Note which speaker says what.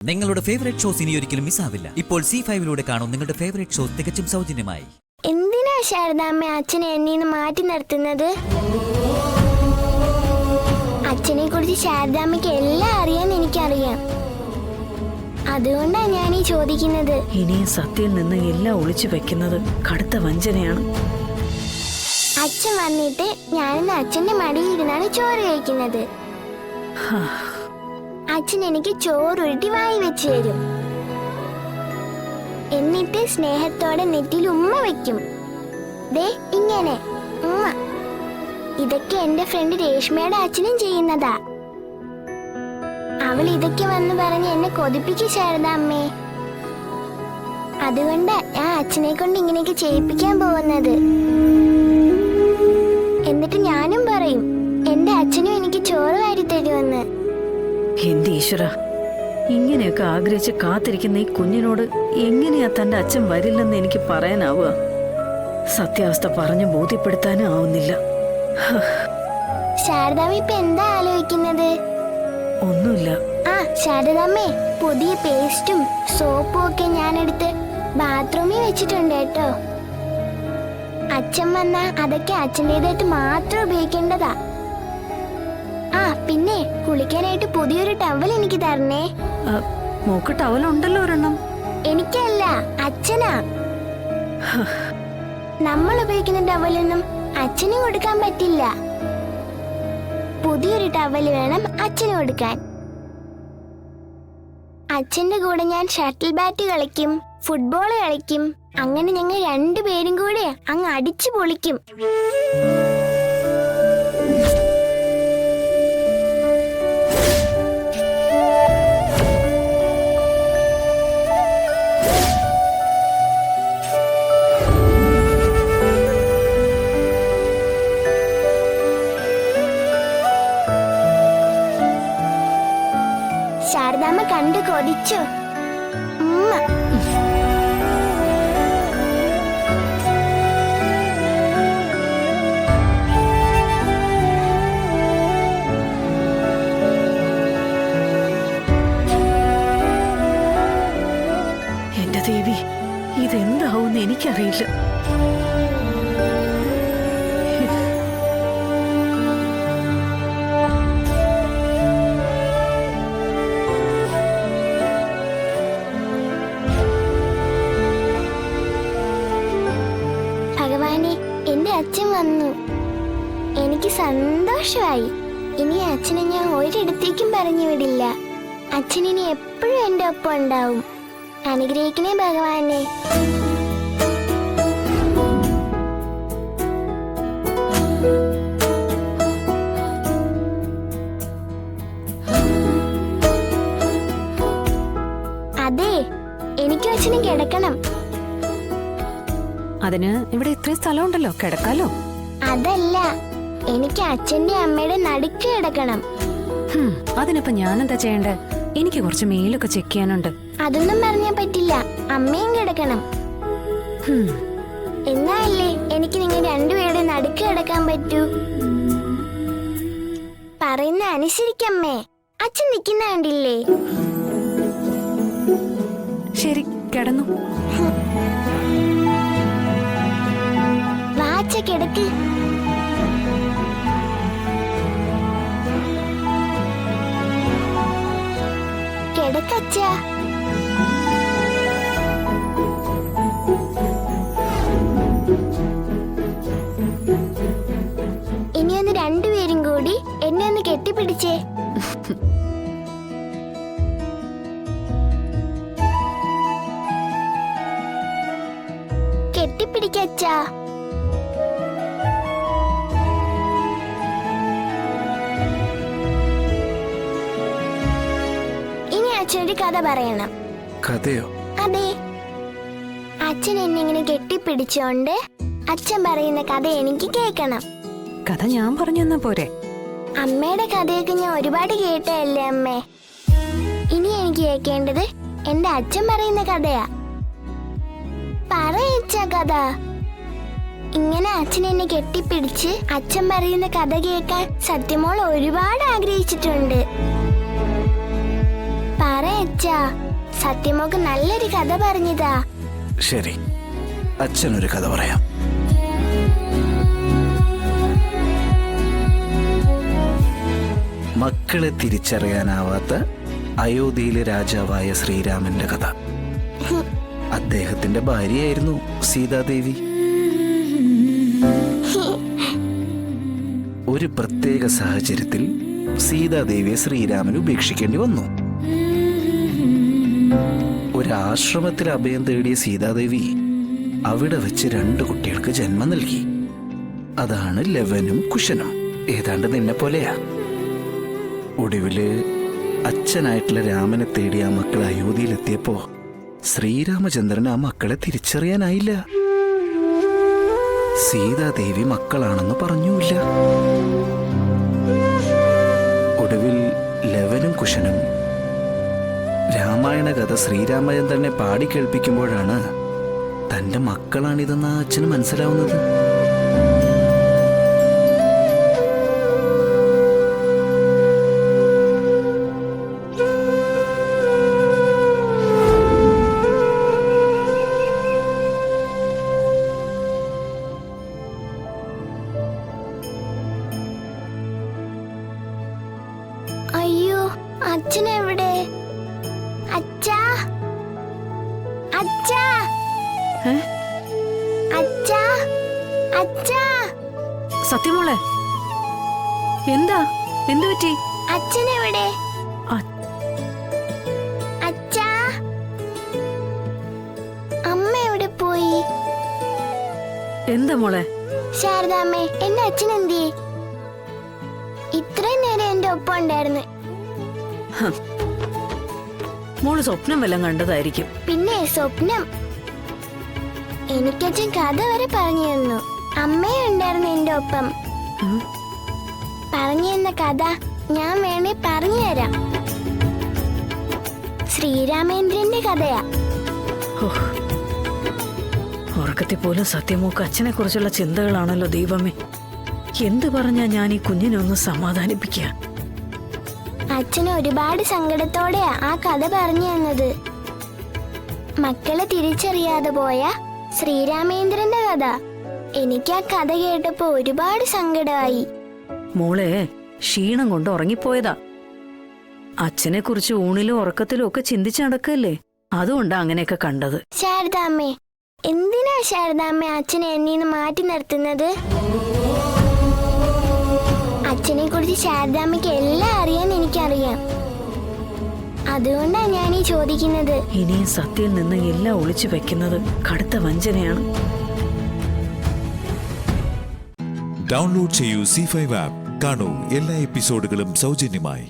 Speaker 1: നിങ്ങളുടെ favourite shows ഇനി ഒരിക്കലും മിസ്സാവില്ല. ഇപ്പോൾ C5 കാണും നിങ്ങളുടെ ഫേവറേറ്റ് ഷോസ് തികച്ചും സൗജന്യമായി.
Speaker 2: എന്തിനാ ശാരദാമ്മ അച്ഛനെ എന്നീന്ന് മാറ്റി നിർത്തുന്നത്? അച്ഛനെ കുറിച്ച് ശാരദാമ്മയ്ക്ക് എല്ലാം അറിയാൻ എനിക്കറിയാം. അതുകൊണ്ടാണ് ഞാൻ ഈ ചോദിക്കുന്നത്.
Speaker 3: ഇനിയും സത്യയിൽ നിന്ന് എല്ലാം ഒളിച്ചു വെക്കുന്നത് കടുത്ത വഞ്ചനയാണ്.
Speaker 2: അച്ഛൻ വന്നിട്ട് ഞാനിന്ന് അച്ഛന്റെ മടിയിലിരുന്നാണ് ചോറ് കഴിക്കുന്നത്. അച്ഛൻ എനിക്ക് ചോറുരുട്ടി വായി വെച്ച് തരും. എന്നിട്ട് സ്നേഹത്തോടെ നെറ്റിൽ ഉമ്മ വെക്കും. ദേ ഇങ്ങനെ ഉമ്മ. ഇതൊക്കെ എന്റെ ഫ്രണ്ട് രേഷ്മയുടെ അച്ഛനും ചെയ്യുന്നതാ. അവൾ ഇതൊക്കെ വന്ന് പറഞ്ഞ് എന്നെ കൊതിപ്പിക്കും ശാരദാമ്മേ. അതുകൊണ്ട് ഞാൻ അച്ഛനെ കൊണ്ട് ഇങ്ങനെയൊക്കെ ചെയ്യിപ്പിക്കാൻ പോകുന്നത്. എന്നിട്ട് ഞാനും പറയും എന്റെ അച്ഛനും എനിക്ക് ചോറ് വാരി തരുമെന്ന്.
Speaker 3: എന്റെ ഈശ്വര, ഇങ്ങനെയൊക്കെ ആഗ്രഹിച്ച് കാത്തിരിക്കുന്ന ഈ കുഞ്ഞിനോട് എങ്ങനെയാ തന്റെ അച്ഛൻ വരില്ലെന്ന് എനിക്ക് പറയാനാവുക? സത്യാവസ്ഥ പറഞ്ഞു ബോധ്യപ്പെടുത്താനും ആവുന്നില്ല.
Speaker 2: ശാരദാമ്മ ഇപ്പൊ എന്താ ആലോചിക്കുന്നത്?
Speaker 3: ഒന്നുമില്ല.
Speaker 2: ആ ശാരദാമ്മേ, പുതിയ പേസ്റ്റും സോപ്പും ഒക്കെ ഞാനെടുത്ത് ബാത്റൂമിൽ വെച്ചിട്ടുണ്ട് കേട്ടോ. അച്ഛൻ വന്നാ അതൊക്കെ അച്ഛൻ്റെതായിട്ട് മാത്രം ഉപയോഗിക്കേണ്ടതാ. ആ പിന്നെ കുളിക്കാനായിട്ട് പുതിയൊരു ടവൽ എനിക്ക് തരണേ.
Speaker 3: മോക്ക് ടവലുണ്ടല്ലോ ഒരെണ്ണം.
Speaker 2: എനിക്കല്ല, അച്ഛനാ. നമ്മൾ ഉപയോഗിക്കുന്ന ടവലൊന്നും അച്ഛന് കൊടുക്കാൻ പറ്റില്ല. പുതിയൊരു ടവൽ വേണം അച്ഛന് കൊടുക്കാൻ. അച്ഛന്റെ കൂടെ ഞാൻ ഷട്ടിൽ ബാറ്റ് കളിക്കും, ഫുട്ബോൾ കളിക്കും. അങ്ങനെ ഞങ്ങൾ രണ്ടുപേരും കൂടെ അങ്ങ് അടിച്ചു പൊളിക്കും. ശാരദാമ്മ കണ്ടു കൊതിച്ചു. ഉമ്മ.
Speaker 3: എന്റെ ദേവി, ഇതെന്താവും എനിക്കറിയില്ല.
Speaker 2: ഭഗവാനെ, എന്റെ അച്ഛൻ വന്നു. എനിക്ക് സന്തോഷമായി. ഇനി അച്ഛനെ ഞാൻ ഒരിടത്തേക്കും പറഞ്ഞു വിടില്ല. അച്ഛൻ ഇനി എപ്പോഴും എന്റെ ഒപ്പം ഉണ്ടാവും. അനുഗ്രഹിക്കണേ ഭഗവാനെ. അതെ, എനിക്കും അച്ഛനും കിടക്കണം.
Speaker 4: അതിന് ഇവിടെ ഇത്രയും സ്ഥലമുണ്ടല്ലോ, കിടക്കാലോ.
Speaker 2: അതല്ല, എനിക്ക് അച്ഛന്റെ അമ്മയുടെ നടുക്ക് കിടക്കണം.
Speaker 4: അതിനിപ്പോ ഞാനെന്താ ചെയ്യണ്ടേ? എനിക്ക് കുറച്ച് മെയിലൊക്കെ ചെക്ക് ചെയ്യാനുണ്ട്.
Speaker 2: അതൊന്നും പറഞ്ഞാ പറ്റില്ല. അമ്മയും കിടക്കണം. എന്നാലേ എനിക്ക് നിങ്ങൾ രണ്ടുപേരുടെ നടുക്ക് കിടക്കാൻ പറ്റൂ. പറയുന്ന അനുസരിക്കമ്മേ. അച്ഛൻ നിൽക്കുന്ന കണ്ടില്ലേ?
Speaker 4: ശരി, കിടന്നു.
Speaker 2: വാച്ച കിടക്ക്. കിടക്കച്ചാ. ഇനി ഒന്ന് രണ്ടുപേരും കൂടി എന്നെ ഒന്ന് കെട്ടിപ്പിടിച്ചേ. കെട്ടിപ്പിടിക്കച്ചാ. അച്ഛനൊരു കഥ പറയണം.
Speaker 5: കഥയോ?
Speaker 2: അതെ. അച്ഛൻ എന്നെ ഇങ്ങനെ കെട്ടിപ്പിടിച്ചോണ്ട് അച്ഛൻ പറയുന്ന കഥ എനിക്ക് കേൾക്കണം.
Speaker 4: കഥ ഞാൻ പറഞ്ഞു തന്നാ പോരെ?
Speaker 2: അമ്മയുടെ കഥയൊക്കെ ഞാൻ ഒരുപാട് കേട്ടല്ലേ അമ്മേ. ഇനി എനിക്ക് കേൾക്കേണ്ടത് എന്റെ അച്ഛൻ പറയുന്ന കഥയാ. പറയച്ച കഥ. ഇങ്ങനെ അച്ഛൻ എന്നെ കെട്ടിപ്പിടിച്ച് അച്ഛൻ പറയുന്ന കഥ കേൾക്കാൻ സത്യമോൾ ഒരുപാട് ആഗ്രഹിച്ചിട്ടുണ്ട്. പറ അച്ഛാ, സത്യമോക്ക് നല്ലൊരു കഥ പറഞ്ഞതാ.
Speaker 5: ശരി, അച്ഛനൊരു കഥ പറയാം. മക്കളെ തിരിച്ചറിയാനാവാത്ത അയോധ്യയിലെ രാജാവായ ശ്രീരാമന്റെ കഥ. അദ്ദേഹത്തിന്റെ ഭാര്യയായിരുന്നു സീതാദേവി. ഒരു പ്രത്യേക സാഹചര്യത്തിൽ സീതാദേവിയെ ശ്രീരാമന് ഉപേക്ഷിക്കേണ്ടി വന്നു. ഒരു ആശ്രമത്തിൽ അഭയം തേടിയ സീതാദേവി അവിടെ വെച്ച് 2 കുട്ടികൾക്ക് ജന്മം നൽകി. അതാണ് ലവനും കുശനും. ഏതാണ്ട് നിന്നെ പോലെയാ. ഒടുവില് അച്ഛനായിട്ടുള്ള രാമനെ തേടി ആ മക്കൾ അയോധ്യയിലെത്തിയപ്പോ ശ്രീരാമചന്ദ്രന് ആ മക്കളെ തിരിച്ചറിയാനായില്ല. സീതാദേവി മക്കളാണെന്ന് പറഞ്ഞൂല്ല. ഒടുവിൽ ലവനും കുശനും രാമായണ കഥ ശ്രീരാമചന്ദ്രനെ പാടിക്കേൾപ്പിക്കുമ്പോഴാണ് തന്റെ മക്കളാണിതെന്ന് ആ അച്ഛന് മനസ്സിലാവുന്നത്.
Speaker 2: അയ്യോ, അച്ഛനെവിടെ? അച്ഛാ, അച്ഛാ,
Speaker 3: ഏ?
Speaker 2: അച്ഛാ, അച്ഛാ,
Speaker 3: സത്യമോളെ, എന്താ? എന്തു പറ്റി?
Speaker 2: അച്ഛനെവിടെ?
Speaker 3: അ-
Speaker 2: അച്ഛാ, അമ്മ എവിടെ പോയി?
Speaker 3: എന്താ മോളെ?
Speaker 2: ശാരദാമ്മേ, എന്റെ അച്ഛൻ എന്തി? ഇത്രയും നേരം എന്റെ ഒപ്പം ഉണ്ടായിരുന്നു.
Speaker 3: മോള് സ്വപ്നം വല്ലതും കണ്ടതായിരിക്കും.
Speaker 2: പിന്നെ സ്വപ്നം? എനിക്കച്ഛൻ കഥ വരെ പറഞ്ഞു തന്നു. അമ്മയും ഉണ്ടായിരുന്നു എന്റെ ഒപ്പം. പറഞ്ഞു തന്ന കഥ ഞാൻ വേണേ പറഞ്ഞു തരാം. ശ്രീരാമേന്ദ്രന്റെ കഥയാ.
Speaker 3: ഉറക്കത്തിൽ പോലും സത്യമോക്ക് അച്ഛനെ കുറിച്ചുള്ള ചിന്തകളാണല്ലോ ദൈവമേ. എന്ത് പറഞ്ഞാ ഞാൻ ഈ കുഞ്ഞിനെ ഒന്ന് സമാധാനിപ്പിക്കുക?
Speaker 2: അച്ഛൻ ഒരുപാട് സങ്കടത്തോടെയാ ആ കഥ പറഞ്ഞു തന്നത്. മക്കളെ തിരിച്ചറിയാതെ പോയ ശ്രീരാമേന്ദ്രന്റെ കഥ. എനിക്ക് ആ കഥ കേട്ടപ്പോ ഒരുപാട് സങ്കടമായി.
Speaker 3: മോളെ ക്ഷീണം കൊണ്ട് ഉറങ്ങിപ്പോയതാ. അച്ഛനെ കുറിച്ച് ഊണിലും ഉറക്കത്തിലും ഒക്കെ ചിന്തിച്ചു നടക്കല്ലേ, അതുകൊണ്ടാ അങ്ങനെയൊക്കെ കണ്ടത്.
Speaker 2: ശാരദാമ്മേ, എന്തിനാ ശാരദാമ്മ അച്ഛനെ എന്നീന്ന് മാറ്റി നിർത്തുന്നത്? അച്ഛനെ കുറിച്ച് ശാരദാമ്മയ്ക്ക് എല്ലാം അറിയാൻ എനിക്കറിയാം. അതുകൊണ്ടാ ഞാൻ ഈ ചോദിക്കുന്നത്.
Speaker 3: ഇനിയും സത്യയിൽ നിന്ന് എല്ലാം ഒളിച്ചു വെക്കുന്നത് കടുത്ത വഞ്ചനയാണ്.
Speaker 6: ഡൗൺലോഡ് ചെയ്യൂ C5 ആപ്പ്. കാണൂ എല്ലാ എപ്പിസോഡുകളും സൗജന്യമായി.